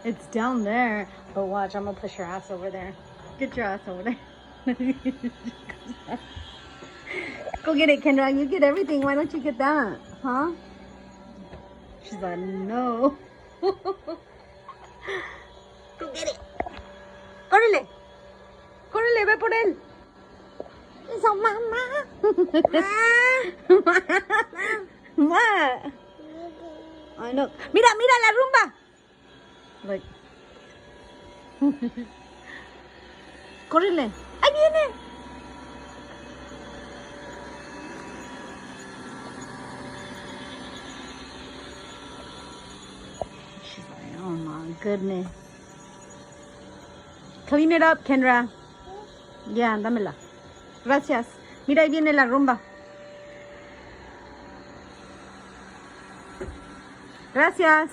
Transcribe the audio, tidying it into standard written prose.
It's down there. But watch, I'm gonna push your ass over there. Get your ass over there. Go get it, Kendra. You get everything. Why don't you get that? Huh? She's like, no. Go get it. Córrele. Córrele, ve por él. Eso, mamá. What? I know. Mira, mira la rumba. Like. Córrele. Ahí viene. She's like, oh my goodness. Clean it up, Kendra. Ya, dámela. Gracias. Mira, ahí viene la rumba. Gracias.